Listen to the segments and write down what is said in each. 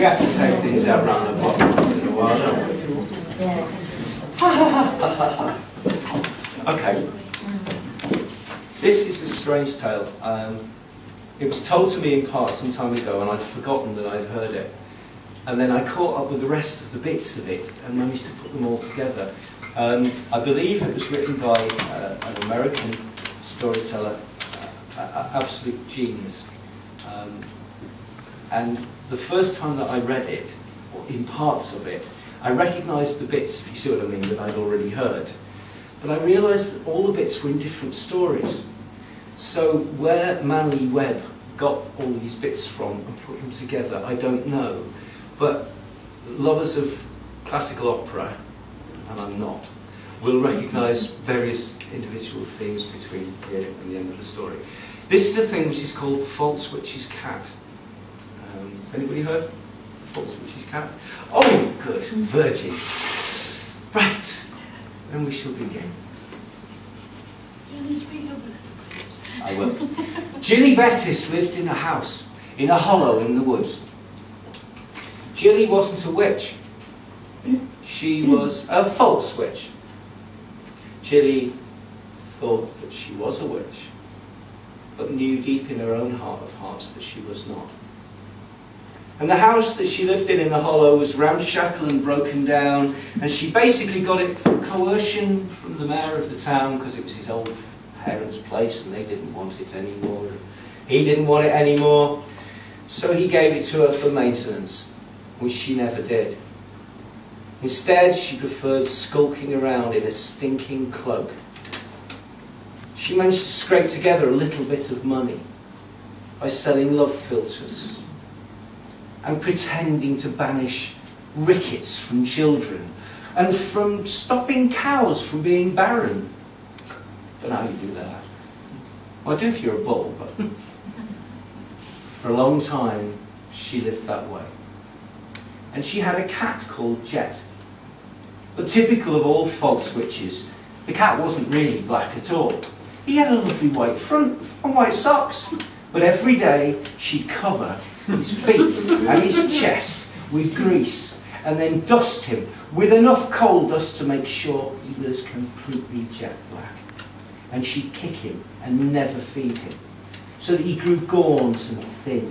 have to take things out round the block once in a while, don't we? Okay. This is a strange tale. It was told to me in part some time ago, and I'd forgotten that I'd heard it. And then I caught up with the rest of the bits of it and managed to put them all together. I believe it was written by an American storyteller, absolute genius. And the first time that I read it, or in parts of it, I recognised the bits, if you see what I mean, that I'd already heard. But I realised that all the bits were in different stories. So where Manly Webb got all these bits from and put them together, I don't know. But lovers of classical opera, and I'm not, will recognise various individual themes between here and the end of the story. This is a thing which is called the False Witch's Cat. Has anybody heard the False Witch's Cat? Oh, good, virgins. Right, then we shall begin. Can you speak up a little, please? I will. Jilly Bettis lived in a house in a hollow in the woods. Jilly wasn't a witch. She was a false witch. Jilly thought that she was a witch, but knew deep in her own heart of hearts that she was not. And the house that she lived in the hollow was ramshackle and broken down, and she basically got it for coercion from the mayor of the town because it was his old parents' place and they didn't want it anymore. He didn't want it anymore, so he gave it to her for maintenance, which she never did. Instead, she preferred skulking around in a stinking cloak. She managed to scrape together a little bit of money by selling love philters and pretending to banish rickets from children and from stopping cows from being barren. Don't know how you do that. Well, I do if you're a bull, but for a long time she lived that way. And she had a cat called Jet. But typical of all false witches, the cat wasn't really black at all. He had a lovely white front and white socks. But every day she'd cover his feet and his chest with grease and then dust him with enough coal dust to make sure he was completely jet black. And she'd kick him and never feed him, so that he grew gaunt and thin.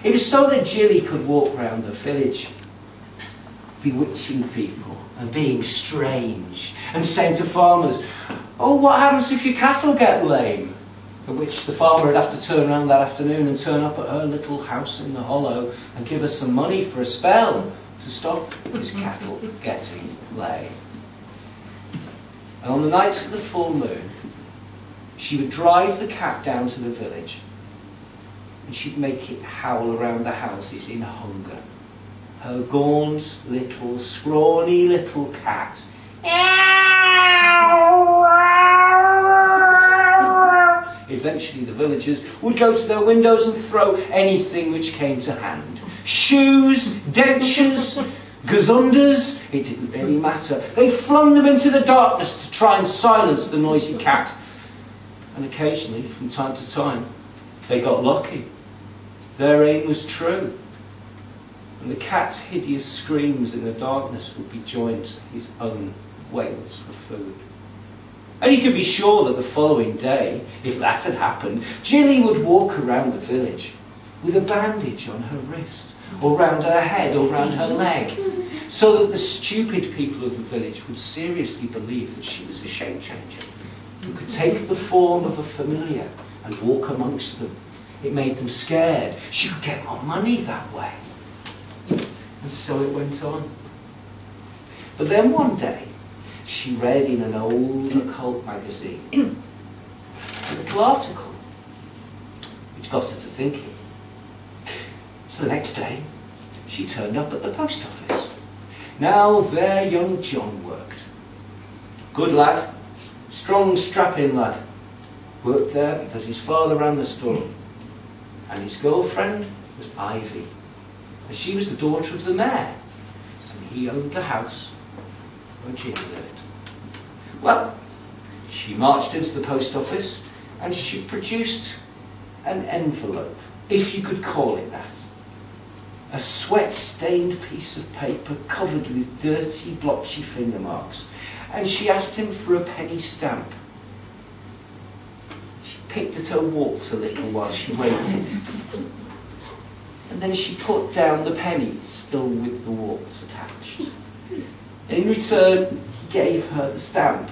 It was so that Jilly could walk round the village, bewitching people and being strange, and saying to farmers, "Oh, what happens if your cattle get lame?" At which the farmer would have to turn around that afternoon and turn up at her little house in the hollow and give her some money for a spell to stop his cattle getting lame. And on the nights of the full moon, she would drive the cat down to the village and she'd make it howl around the houses in hunger. Her gaunt little, scrawny little cat. Eventually the villagers would go to their windows and throw anything which came to hand. Shoes, dentures, gazunders, it didn't really matter. They flung them into the darkness to try and silence the noisy cat. And occasionally, from time to time, they got lucky. Their aim was true. And the cat's hideous screams in the darkness would be joined to his own wails for food. And you could be sure that the following day, if that had happened, Jilly would walk around the village with a bandage on her wrist, or round her head, or round her leg, so that the stupid people of the village would seriously believe that she was a shape changer, who could take the form of a familiar and walk amongst them. It made them scared. She could get more money that way. And so it went on. But then one day, she read in an old occult magazine a little article which got her to thinking. So the next day, she turned up at the post office. Now there young John worked. Good lad, strong strapping lad. Worked there because his father ran the store. And his girlfriend was Ivy. And she was the daughter of the mayor. And he owned the house where Jilly lived. Well, she marched into the post office and she produced an envelope, if you could call it that. a sweat-stained piece of paper covered with dirty, blotchy finger marks, and she asked him for a penny stamp. She picked at her warts a little while she waited, and then she put down the penny, still with the warts attached. And in return, he gave her the stamp,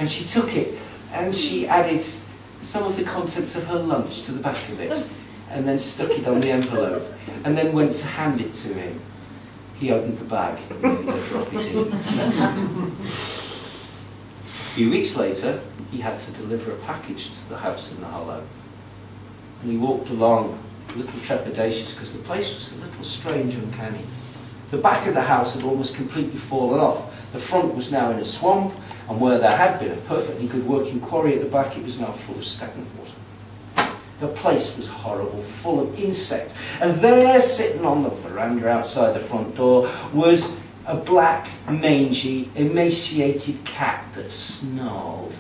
and she took it, and she added some of the contents of her lunch to the back of it, and then stuck it on the envelope, and then went to hand it to him. He opened the bag and nearly did drop it in. A few weeks later, he had to deliver a package to the house in the hollow. And he walked along, a little trepidatious, because the place was a little strange and uncanny. The back of the house had almost completely fallen off. The front was now in a swamp, and where there had been a perfectly good working quarry at the back, it was now full of stagnant water. The place was horrible, full of insects. And there, sitting on the veranda outside the front door, was a black, mangy, emaciated cat that snarled.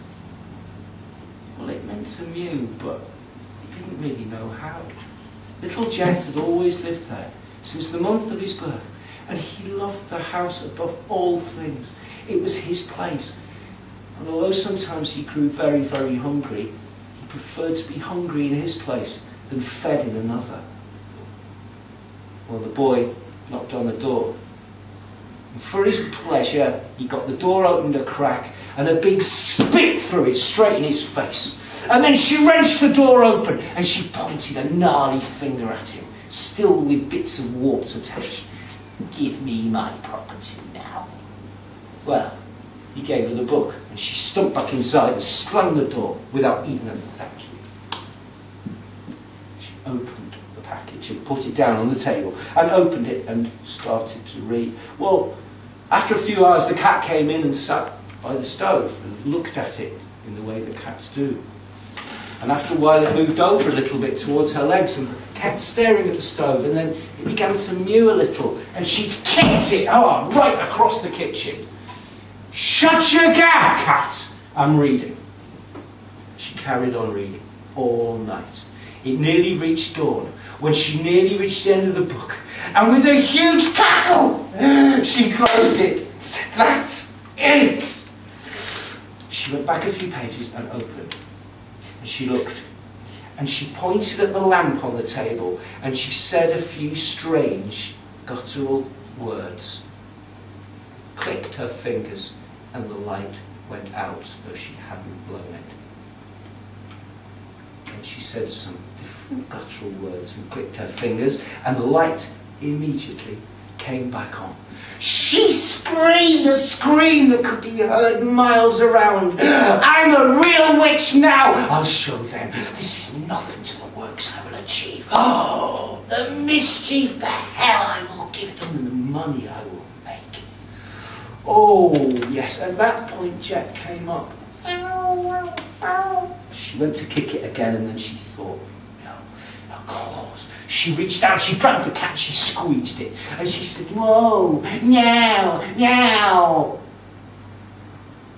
Well, it meant to mew, but it didn't really know how. Little Jet had always lived there, since the month of his birth, and he loved the house above all things. It was his place. And although sometimes he grew very, very hungry, he preferred to be hungry in his place than fed in another. Well, the boy knocked on the door. And for his pleasure, he got the door opened a crack and a big spit through it straight in his face. And then she wrenched the door open and she pointed a gnarly finger at him, still with bits of warts attached. "Give me my property now." Well, he gave her the book and she stumped back inside and slammed the door without even a thank you. She opened the package and put it down on the table and opened it and started to read. Well, after a few hours the cat came in and sat by the stove and looked at it in the way that cats do. And after a while it moved over a little bit towards her legs and kept staring at the stove, and then it began to mew a little, and she kicked it hard right across the kitchen. "Shut your gab, cat! I'm reading." She carried on reading all night. It nearly reached dawn, when she nearly reached the end of the book, and with a huge cackle, she closed it and said, "That's it!" She went back a few pages and opened. And she looked, and she pointed at the lamp on the table, and she said a few strange, guttural words. Clicked her fingers, and the light went out, though she hadn't blown it. And she said some different guttural words and clicked her fingers, and the light immediately came back on. She screamed a scream that could be heard miles around. "I'm a real witch now! I'll show them. This is nothing to the works I will achieve. Oh, the mischief, the hell I will give them, and the money I will make." Oh, yes, at that point Jet came up. She went to kick it again, and then she thought, no, of course. She reached out, she grabbed the cat, she squeezed it, and she said, "Whoa, now."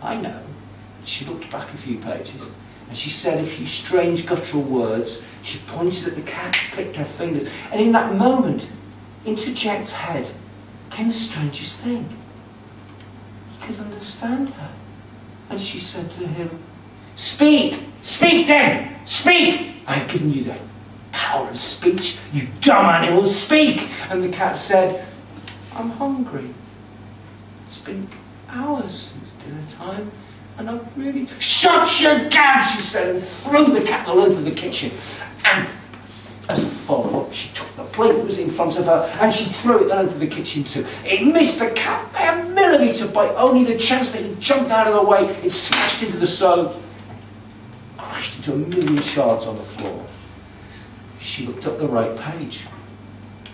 I know. She looked back a few pages, and she said a few strange guttural words. She pointed at the cat, clicked her fingers, and in that moment, into Jet's head came the strangest thing. He could understand her. And she said to him, "Speak! Speak then! Speak! I have given you the power of speech, you dumb animal, speak!" And the cat said, "I'm hungry. It's been hours since dinner time, and I've really..." "Shut your gab," she said, and threw the cat the length of the kitchen. And as a follow-up, she took the plate that was in front of her, and she threw it the length of the kitchen too. It missed the cat by a millimetre, by only the chance that he jumped out of the way. It smashed into the stove, crashed into a million shards on the floor. She looked up the right page.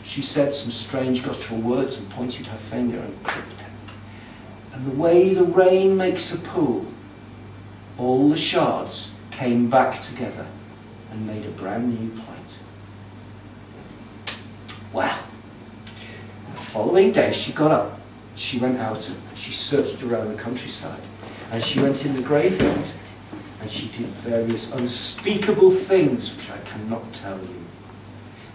She said some strange guttural words and pointed her finger and clicked it. And the way the rain makes a pool, all the shards came back together and made a brand new plate. Well, the following day she got up, she went out and she searched around the countryside, and she went in the graveyard, and she did various unspeakable things which I cannot tell you.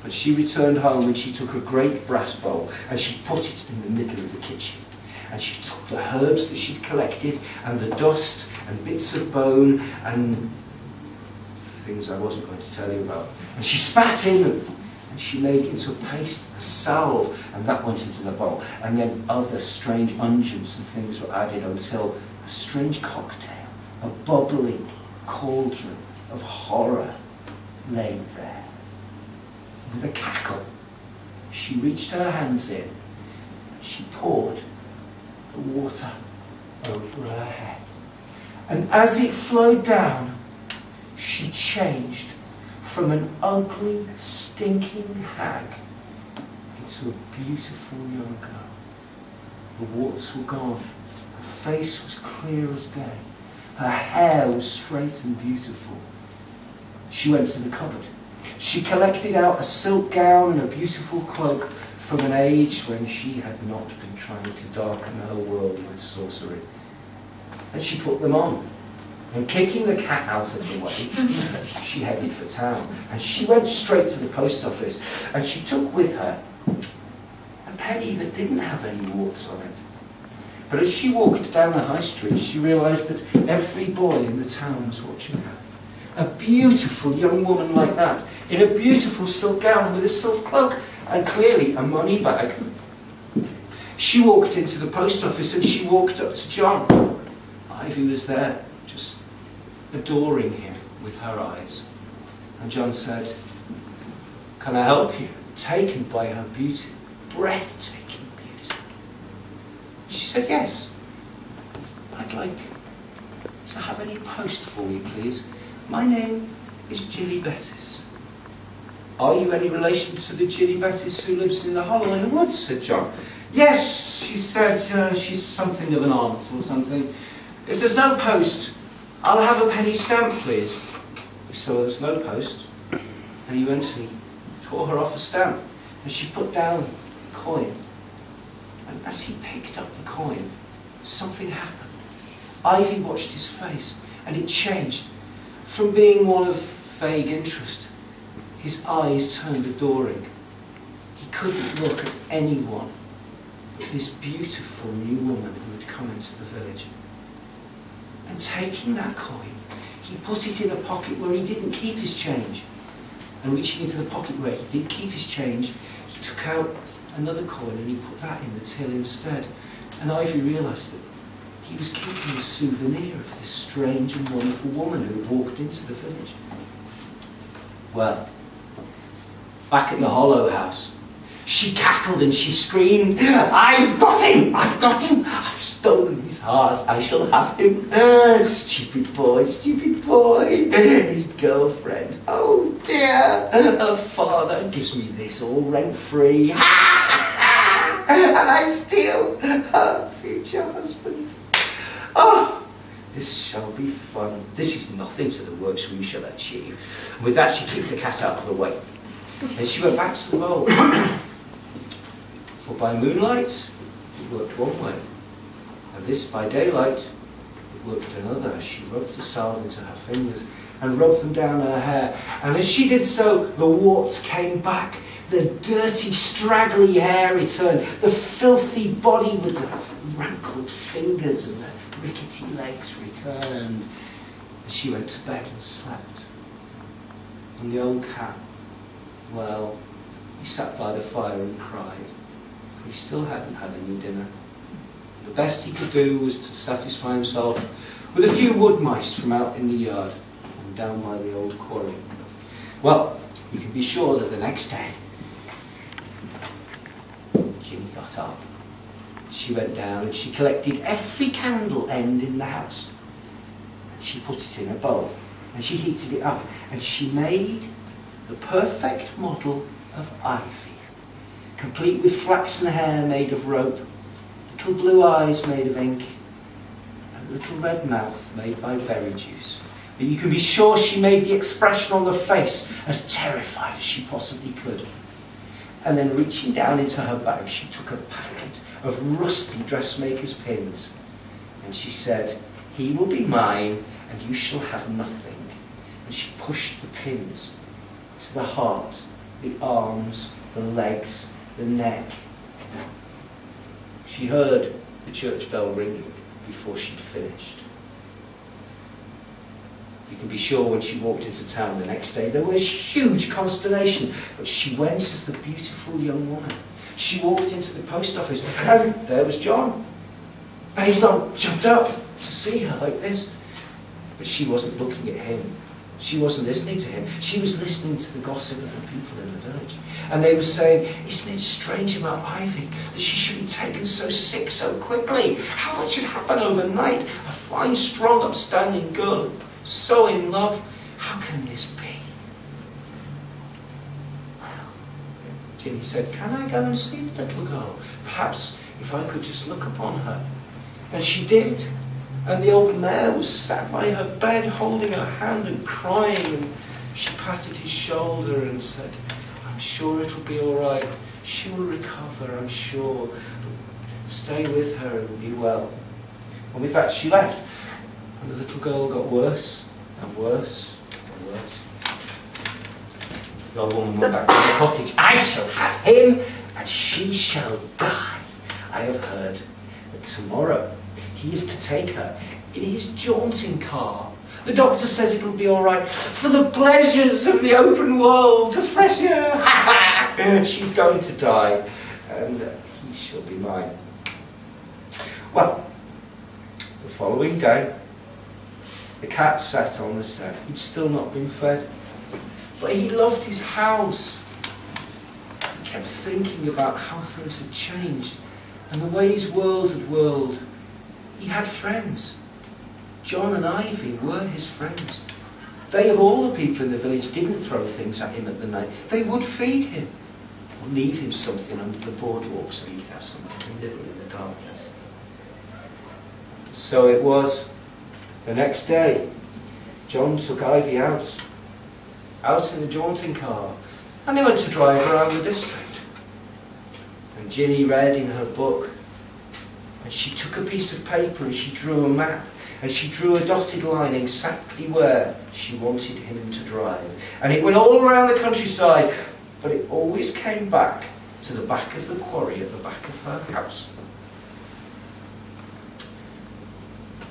But she returned home and she took a great brass bowl and she put it in the middle of the kitchen. And she took the herbs that she'd collected and the dust and bits of bone and things I wasn't going to tell you about. And she spat in them and she made it into a paste, a salve, and that went into the bowl. And then other strange unguents and things were added until a strange cocktail, a bubbling cauldron of horror laid there. With a cackle, she reached her hands in and she poured the water over her head. And as it flowed down, she changed from an ugly, stinking hag into a beautiful young girl. The warts were gone, her face was clear as day, her hair was straight and beautiful. She went to the cupboard. She collected out a silk gown and a beautiful cloak from an age when she had not been trying to darken her world with sorcery. And she put them on. And kicking the cat out of the way, she headed for town. And she went straight to the post office. And she took with her a penny that didn't have any warts on it. But as she walked down the high street, she realised that every boy in the town was watching her. A beautiful young woman like that, in a beautiful silk gown with a silk cloak, and clearly a money bag. She walked into the post office and she walked up to John. Ivy was there, just adoring him with her eyes. And John said, "Can I help you?" Taken by her beauty, breathtaking beauty. She said, "Yes, I'd like to have any post for you, please. My name is Jilly Bettis." "Are you any relation to the Jilly Bettis who lives in the hollow in the woods?" said John. "Yes," she said, "she's something of an aunt or something. If there's no post, I'll have a penny stamp, please." He saw there's no post, and he went and he tore her off a stamp, and she put down a coin. And as he picked up the coin, something happened. Ivy watched his face, and it changed. From being one of vague interest, his eyes turned adoring. He couldn't look at anyone but this beautiful new woman who had come into the village. And taking that coin, he put it in a pocket where he didn't keep his change. And reaching into the pocket where he did keep his change, he took out another coin and he put that in the till instead. And Ivy realised that he was keeping a souvenir of this strange and wonderful woman who had walked into the village. Well, back at the Hollow House, she cackled and she screamed, "I've got him! I've got him! I've stolen his heart! I shall have him! Stupid boy, stupid boy! His girlfriend! Oh dear! Her father gives me this all rent-free! And I steal her future husband! Oh, this shall be fun. This is nothing to the works we shall achieve." And with that, she kicked the cat out of the way. And she went back to the bowl. For by moonlight, it worked one way. And this by daylight, it worked another. She rubbed the salve into her fingers and rubbed them down her hair. And as she did so, the warts came back. The dirty, straggly hair returned. The filthy body with the rankled fingers and the rickety legs returned. And she went to bed and slept. And the old cat, well, he sat by the fire and cried, for he still hadn't had any dinner. The best he could do was to satisfy himself with a few wood mice from out in the yard and down by the old quarry. Well, you can be sure that the next day, Ginny got up. She went down and she collected every candle end in the house. And she put it in a bowl and she heated it up and she made the perfect model of Ivy, complete with flaxen hair made of rope, little blue eyes made of ink, and a little red mouth made by berry juice. But you can be sure she made the expression on the face as terrified as she possibly could. And then reaching down into her bag, she took a packet of rusty dressmaker's pins. And she said, "He will be mine, and you shall have nothing." And she pushed the pins to the heart the arms, the legs, the neck. She heard the church bell ringing before she'd finished. You can be sure when she walked into town the next day, there was huge consternation, but she went as the beautiful young woman. She walked into the post office, and there was John. And he jumped up to see her like this. But she wasn't looking at him. She wasn't listening to him. She was listening to the gossip of the people in the village. And they were saying, isn't it strange about Ivy, that she should be taken so sick so quickly? How that should happen overnight? A fine, strong, upstanding girl, so in love. How can this be? Well, Ginny said, can I go and see the little girl? Perhaps if I could just look upon her. And she did. And the old mare was sat by her bed holding her hand and crying, and she patted his shoulder and said, I'm sure it'll be all right. She will recover, I'm sure. But stay with her and be well. And with that she left. And the little girl got worse and worse and worse. The old woman went back to the cottage. I shall have him, and she shall die. I have heard that tomorrow he is to take her in his jaunting car. The doctor says it'll be all right for the pleasures of the open world, the fresh air. She's going to die, and he shall be mine. Well, the following day, the cat sat on the step. He'd still not been fed, but he loved his house. He kept thinking about how things had changed and the way his world had whirled. He had friends. John and Ivy were his friends. They, of all the people in the village, didn't throw things at him at the night. They would feed him, or leave him something under the boardwalk so he could have something to nibble in the darkness. So it was. The next day, John took Ivy out in the jaunting car, and they went to drive around the district. And Ginny read in her book. And she took a piece of paper and she drew a map, and she drew a dotted line exactly where she wanted him to drive. And it went all around the countryside, but it always came back to the back of the quarry at the back of her house.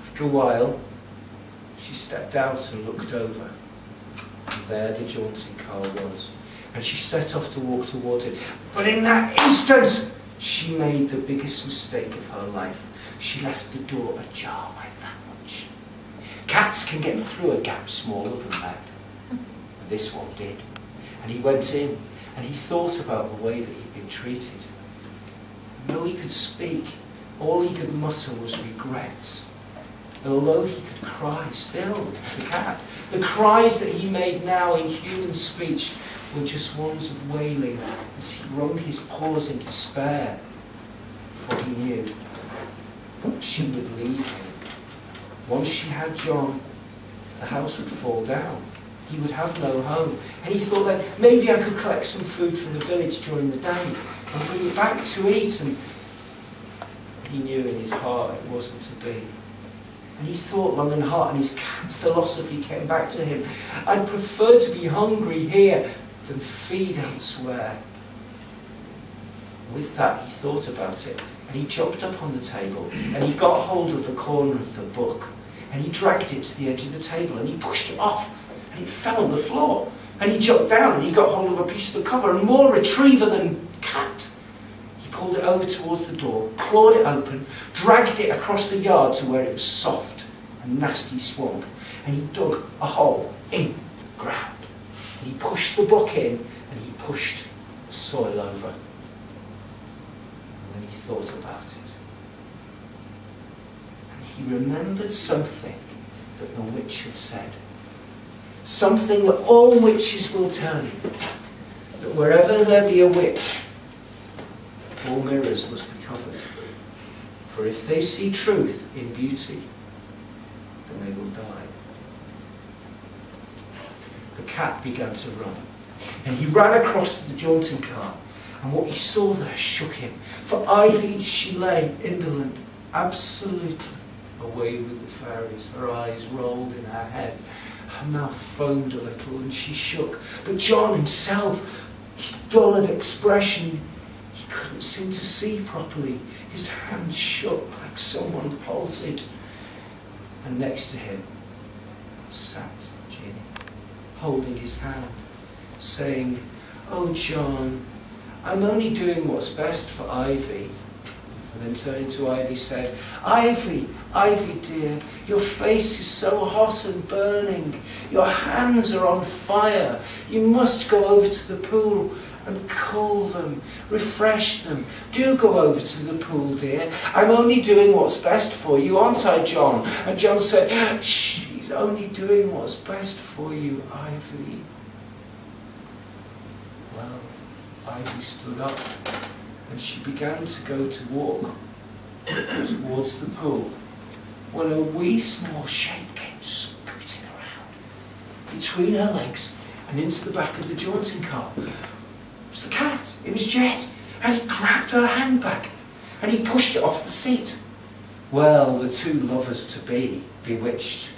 After a while, she stepped out and looked over, and there the jaunting car was. And she set off to walk towards it. But in that instant, she made the biggest mistake of her life. She left the door ajar like that much. Cats can get through a gap smaller than that. And this one did. And he went in, and he thought about the way that he'd been treated. And though he could speak, all he could mutter was regrets. And although he could cry still as a cat, the cries that he made now in human speech were just ones of wailing as he wrung his paws in despair, for he knew she would leave him. Once she had John, the house would fall down. He would have no home. And he thought that maybe I could collect some food from the village during the day and bring it back to eat. And he knew in his heart it wasn't to be. And he thought long and hard, and his philosophy came back to him. I'd prefer to be hungry here than feed elsewhere. With that, he thought about it, and he jumped up on the table, and he got hold of the corner of the book, and he dragged it to the edge of the table, and he pushed it off, and it fell on the floor. And he jumped down, and he got hold of a piece of the cover, and more retriever than cat. He pulled it over towards the door, clawed it open, dragged it across the yard to where it was soft and nasty swamp, and he dug a hole in the ground. And he pushed the book in, and he pushed the soil over. And then he thought about it. And he remembered something that the witch had said. Something that all witches will tell you. That wherever there be a witch, all mirrors must be covered. For if they see truth in beauty, then they will die. The cat began to run, and he ran across to the jaunting car, and what he saw there shook him. For Ivy, she lay indolent, absolutely away with the fairies. Her eyes rolled in her head, her mouth foamed a little, and she shook. But John himself His dulled expression, he couldn't seem to see properly. His hand shook like someone palsied. And next to him sat Ginny, holding his hand, saying, "Oh, John, I'm only doing what's best for Ivy." And then turning to Ivy said, "Ivy, Ivy dear, your face is so hot and burning. Your hands are on fire. You must go over to the pool and cool them, refresh them. Do go over to the pool, dear. I'm only doing what's best for you, aren't I, John?" And John said, "She's only doing what's best for you, Ivy." Well, Ivy stood up and she began to go to walk towards the pool when a wee small shape came scooting around between her legs and into the back of the jaunting car. It was the cat. It was Jet. And he grabbed her handbag and he pushed it off the seat. Well, the two lovers-to-be, bewitched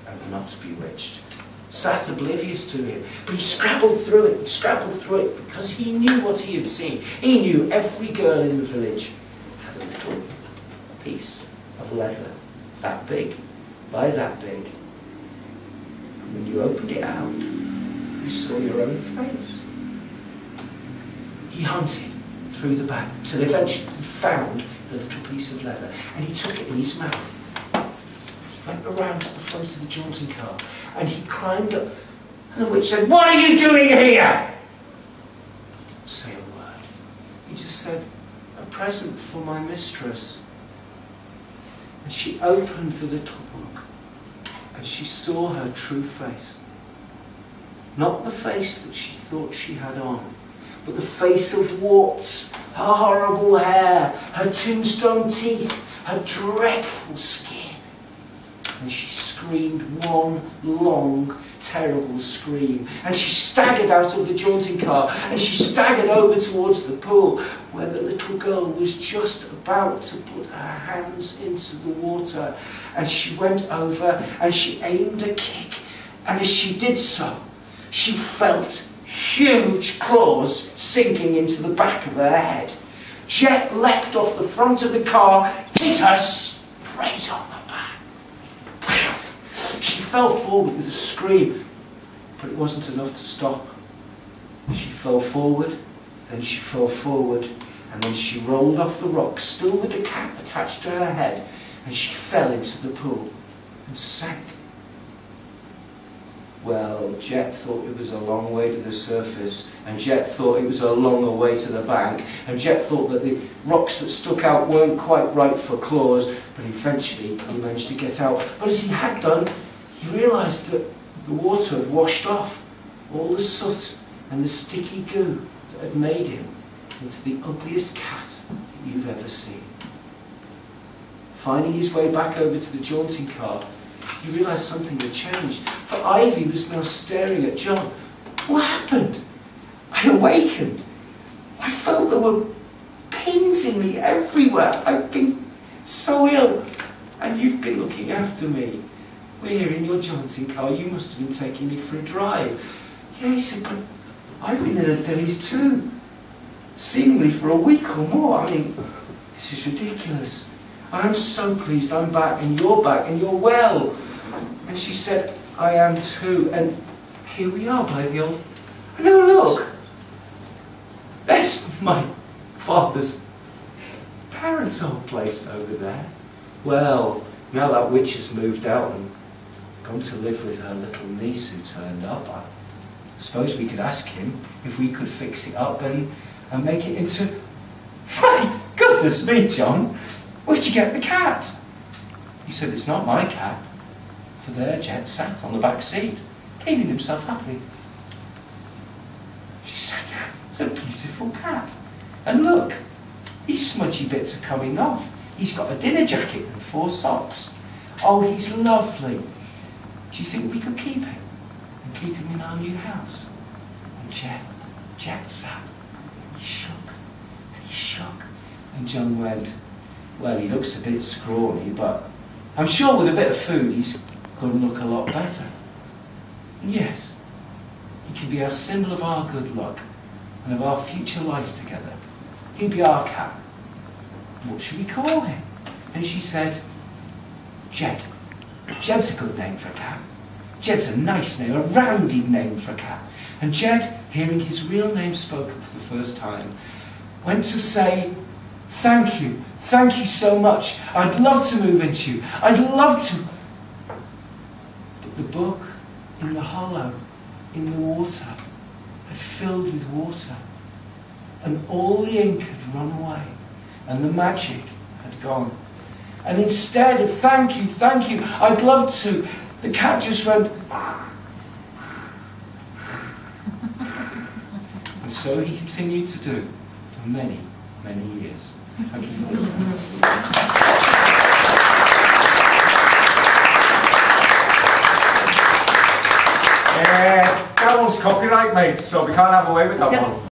and not bewitched, sat oblivious to him, but he scrabbled through it because he knew what he had seen. He knew every girl in the village had a little piece of leather that big by that big. And when you opened it out, you saw your own face. He hunted through the bag till eventually he found the little piece of leather and he took it in his mouth. He went around to the front of the jaunting car and he climbed up, and the witch said, "What are you doing here?" He didn't say a word. He just said, "A present for my mistress." And she opened the little book and she saw her true face. Not the face that she thought she had on, but the face of warts, her horrible hair, her tombstone teeth, her dreadful skin. And she screamed one long, terrible scream. And she staggered out of the jaunting car and she staggered over towards the pool where the little girl was just about to put her hands into the water. And she went over and she aimed a kick. And as she did so, she felt huge claws sinking into the back of her head. Jet leapt off the front of the car, hit her straight on the back. She fell forward with a scream, but it wasn't enough to stop. She fell forward, then she fell forward, and then she rolled off the rocks, still with the cat attached to her head, and she fell into the pool and sank. Well, Jet thought it was a long way to the surface, and Jet thought it was a longer way to the bank, and Jet thought that the rocks that stuck out weren't quite right for claws, but eventually he managed to get out. But as he had done, he realised that the water had washed off all the soot and the sticky goo that had made him into the ugliest cat that you've ever seen. Finding his way back over to the jaunting car, he realised something had changed, for Ivy was now staring at John. "What happened?" "I awakened. I felt there were pins in me everywhere. I've been so ill, and you've been looking after me. We're here in your jaunting car. You must have been taking me for a drive." "Yeah," he said, "but I've been in a daze too, seemingly for a week or more. I mean, this is ridiculous. I'm so pleased I'm back and you're well." And she said, "I am too, and here we are by the old... No, look! That's my father's parents' old place over there. Well, now that witch has moved out and gone to live with her little niece who turned up, I suppose we could ask him if we could fix it up and make it into..." "My goodness me, John! Where'd you get the cat?" He said, "It's not my cat." For there Jet sat on the back seat, cleaning himself happy. She said, "It's a beautiful cat. And look, these smudgy bits are coming off. He's got a dinner jacket and 4 socks. Oh, he's lovely. Do you think we could keep him and keep him in our new house?" And Jet sat, he shook and he shook. And John went, "Well, he looks a bit scrawny, but I'm sure with a bit of food he's going to look a lot better. And yes, he can be a symbol of our good luck and of our future life together. He'd be our cat. What should we call him? And she said, Jed. Jed's a good name for a cat. Jed's a nice name, a rounded name for a cat. And Jed, hearing his real name spoken for the first time, went to say, thank you so much. I'd love to move into you. I'd love to. But the book in the hollow, in the water, had filled with water. And all the ink had run away. And the magic had gone. And instead of thank you, I'd love to, the cat just went. And so he continued to do for many, many years. Thank you for listening. That one's copyright, mate, so we can't have away with that one.